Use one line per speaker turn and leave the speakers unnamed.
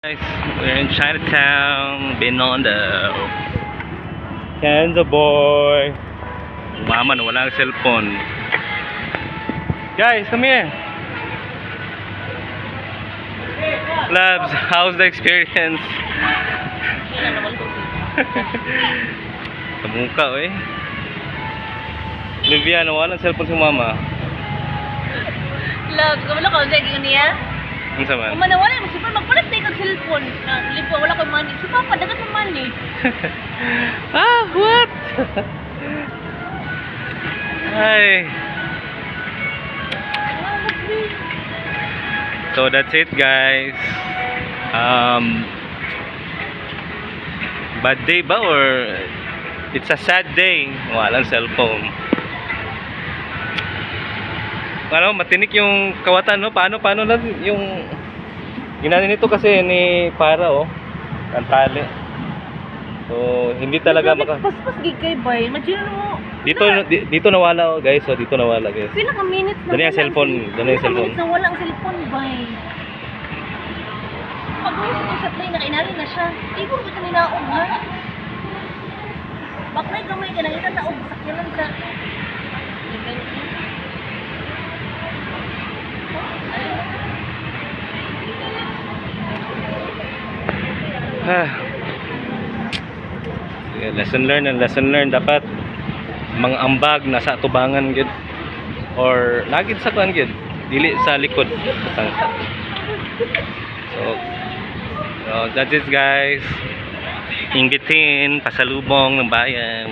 Guys, we're in Chinatown, Binondo. Kenzo boy. Mama na walang cellphone. Guys, come here. Labs, how's the experience? Sa mukha, eh. Livia, walang cellphone si mama.
Love, kung wala ka, sige niya.
Ano sa man?
Kung manawala, super magpalit na yung cellphone. Lipo, wala ko money. Si Papa, dagat ng money.
Ah, what? Ay. So that's it, guys. Bad day ba or it's a sad day? Walang cellphone. Ano, matinik yung kawatan, no? Paano na yung ginano nito kasi ni para, oh. Ang tali. So, hindi talaga
Pas gigay ba eh. Imagine mo.
Dito nawala, oh, guys. So, dito nawala, guys.
Pila ka minutes na.
Dali ang cellphone. Dali ang cellphone.
Pila ka minutes na wala ang cellphone ba eh. Pag mo sa play, nakainali na siya. Igor ko ito ninaog, ha? Bakit gamay ka nang itataog. Sakyalan sa...
Yeah, lesson learned dapat mga ambag nasa tubangan gid or lagid sa kuan gid dili sa likod. So that is, guys, inggitin pasalubong ng bayan.